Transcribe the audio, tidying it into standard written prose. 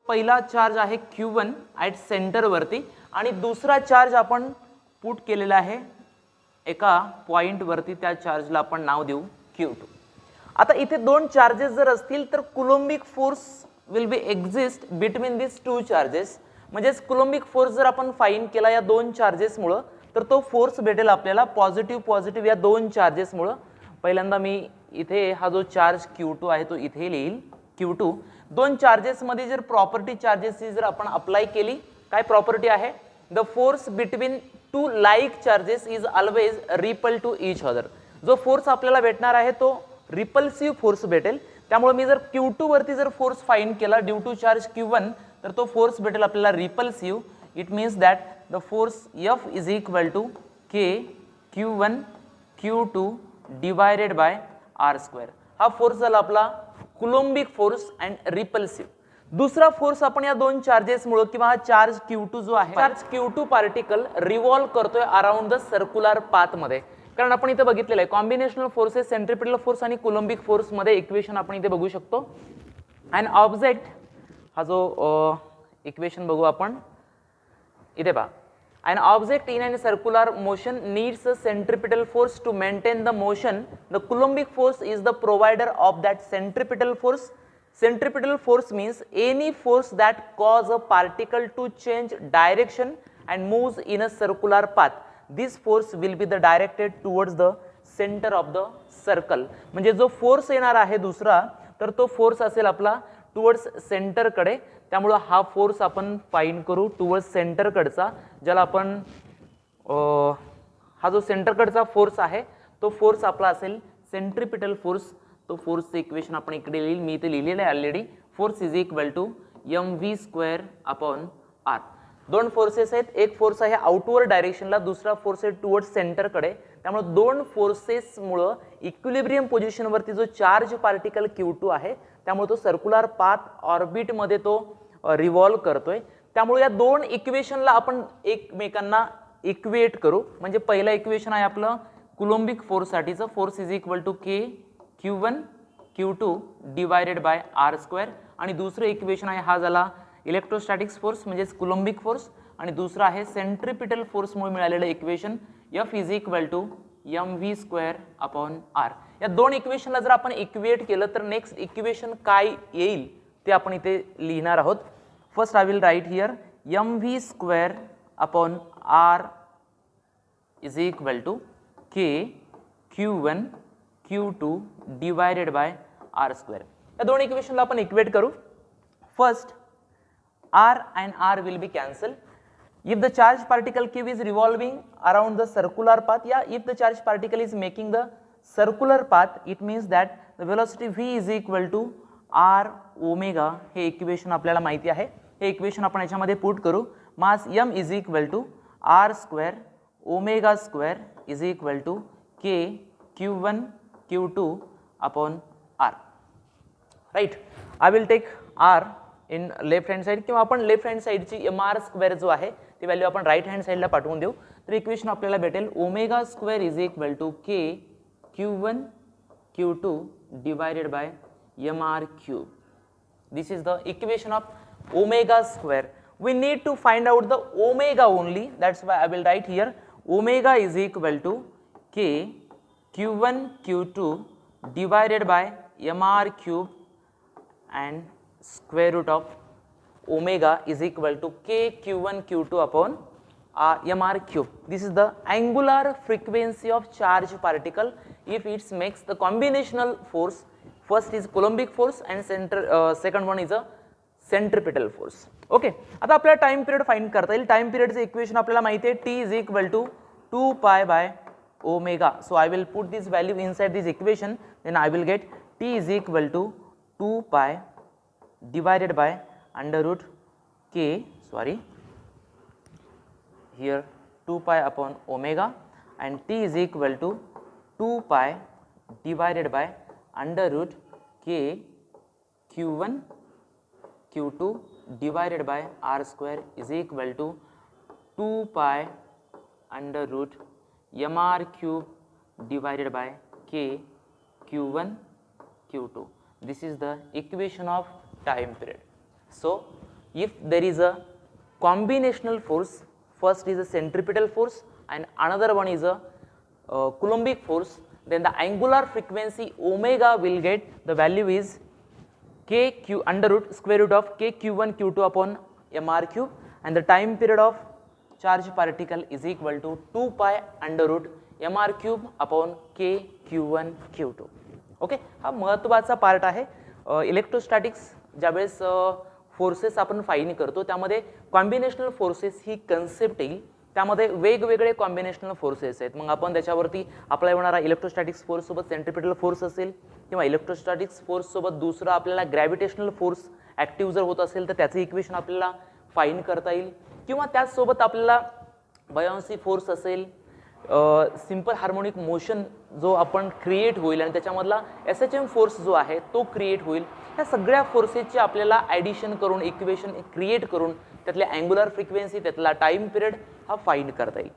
पहिला चार्ज आहे Q1 at सेंटरवरती आणि दुसरा चार्ज आपण पुट केलेला आहे एका पॉईंटवरती, त्या चार्जला आपण नाव देऊ Q2. आता इथे दोन चार्जेस जर असतील तर coulombic force will be exist between this two charges. म्हणजेच कुलोम्बिक फोर्स जर आपण फाइंड केला या दोन चार्जेसमुळं तर तो फोर्स भेटेल आपल्याला पॉझिटिव्ह पॉझिटिव्ह या दोन चार्जेसमुळं. पहिल्यांदा मी इथे हा जो चार्ज Q2 आहे तो इथे लिहिल Q2. दोन चार्जेसमध्ये जर प्रॉपर्टी चार्जेसची जर आपण अप्लाय केली, काय प्रॉपर्टी आहे, the force between two like charges is always repel to each other. जो फोर्स आपल्याला भेटणार आहे तो रिपल्सिव्ह फोर्स भेटेल. त्यामुळे मी जर Q2 वरती जर फोर्स फाइंड केला ड्यू टू चार्ज Q1 तर तो फोर्स भेटेल आपल्याला repulsive. It means that the force F is equal to K Q1 Q2 divided by R square. हा फोर्स झाला आपला कुलोम्बिक फोर्स अँड रिपल्सिव्ह. दुसरा फोर्स आपण या दोन चार्जेस मुळे किंवा हा चार्ज Q2 जो आहे, चार्ज Q2 पार्टिकल रिव्हॉल्व करतोय अराउंड द सर्क्युलर पाथ मध्ये. कारण आपण इथे बघितलेलं आहे कॉम्बिनेशनल फोर्सेस, सेंट्रिपिटल फोर्स आणि कुलोम्बिक फोर्स मध्ये इक्वेशन आपण इथे बघू शकतो. अँड ऑब्जेक्ट हा जो इक्वेशन बघू आपण इथे पहा. An object in a circular motion needs a centripetal force to maintain the motion. The Coulombic force is the provider of that centripetal force. Centripetal force means any force that causes a particle to change direction and moves in a circular path. This force will be the directed towards the center of the circle. म्हणजे जो force येणार आहे दुसरा तर तो force असेल आपला towards centre कडे. त्यामुळे हा फोर्स आपण फाइंड करू टुवर्ड्स सेंटर कडचा, ज्याला आपण हा जो सेंटर कडचा फोर्स आहे तो फोर्स आपला असेल सेंट्रिपिटल फोर्स. तो फोर्सचं इक्वेशन आपण इकडे लिहिल, मी इथे लिहिलेलं आहे already. Force is equal to mv square upon r. दोन फोर्सेस आहेत, एक फोर्स आहे आउटवर्ड डायरेक्शनला, दुसरा फोर्स आहे टुवर्ड्स सेंटरकडे. त्यामुळे दोन फोर्सेसमुळं इक्विलिब्रियम पोझिशनवरती जो चार्ज पार्टिकल Q2 आहे त्यामुळे तो सर्क्युलर पाथ ऑर्बिटमध्ये तो रिव्हॉल्व करतोय. त्यामुळे या दोन इक्वेशनला आपण एकमेकांना इक्वेट करू. म्हणजे पहिला इक्वेशन आहे आपलं कुलोम्बिक फोर्स साठीचं, force is equal to K Q1 Q2 divided by R square. आणि दुसरं इक्वेशन आहे हा झाला इलेक्ट्रोस्टॅटिक्स फोर्स म्हणजेच कुलोम्बिक फोर्स. आणि दुसरा आहे सेंट्रिपिटल फोर्समुळे मिळालेलं equation F is equal to mv square upon r. या दोन इक्वेशनला जर आपण इक्वेट केलं तर नेक्स्ट इक्वेशन काय येईल ते आपण इथे लिहिणार आहोत. First I will write here mv square upon r is equal to K Q1 Q2 divided by r square. या दोन इक्वेशनला आपण इक्वेट करू. First r and r will be cancelled. If the charge particle Q is revolving around the circular path, if the charge particle is making the circular path, it means that the velocity v is equal to r omega. हे equation आपल्याला माहिती आहे. हे equation आपण याच्यामध्ये put करू. मास m is equal to r square omega square is equal to K Q1 Q2 upon r. Right? I will take r in left hand side किंवा आपण लेफ्ट हँड साइडची mr स्क्वेअर जो आहे ती value आपण right hand साइडला पाठवून देऊ. तर इक्वेशन आपल्याला भेटेल omega square is equal to K Q1 Q2 divided by mr cube. This is the equation of omega square. We need to find out the omega only. That's why I will write here omega is equal to K Q1 Q2 divided by mr cube and square root of omega is equal to K Q1 Q2 upon mr cube. This is the angular frequency of charge particle if it makes the combinational force. First is Coulombic force and second one is a centripetal force. Okay. आता आपल्याला time period find करता येईल. Time पिरियडचे equation आपल्याला माहिती आहे t is equal to 2 pi by omega. So I will put this value inside this equation, then I will get t is equal to 2 pi divided by under root K, sorry, here 2 pi upon omega, and t is equal to 2 pi divided by under root K Q1 Q2 divided by r square is equal to 2 pi under root mr cube divided by K Q1 Q2. This is the equation of time period. So if there is a combinational force, first is a centripetal force and another one is a Coulombic force, then the angular frequency omega will get, the value is kq under root square root of k q1 q2 upon mr cube, and the time period of charge particle is equal to 2 pi under root mr cube upon k q1 q2. Okay, हा महत्त्वाचा part आहे. Electrostatics ज्यावेळेस forces आपण fine करतो त्यामध्ये combinational forces ही concept येईल. त्यामध्ये वेगवेगळे कॉम्बिनेशनल फोर्सेस आहेत. मग आपण त्याच्यावरती अप्लाय होणारा इलेक्ट्रोस्टॅटिक्स फोर्स सोबत सेंट्रिपिटल फोर्स असेल किंवा इलेक्ट्रोस्टॅटिक्स फोर्स सोबत दुसरा आपल्याला ग्रॅव्हिटेशनल फोर्स ॲक्टिव्ह जर होत असेल तर त्याचं इक्वेशन आपल्याला फाईन करता येईल, किंवा त्याचसोबत आपल्याला बॉयन्सी फोर्स असेल, सिंपल हार्मोनिक मोशन जो आपण क्रिएट होईल आणि त्याच्यामधला SHM फोर्स जो आहे तो क्रिएट होईल. या सगळ्या फोर्सेसचे आपल्याला ॲडिशन करून इक्वेशन क्रिएट करून त्यातल्या अँग्युलर फ्रिक्वेन्सी, त्यातला टाइम पिरियड हा फाइंड करता येईल.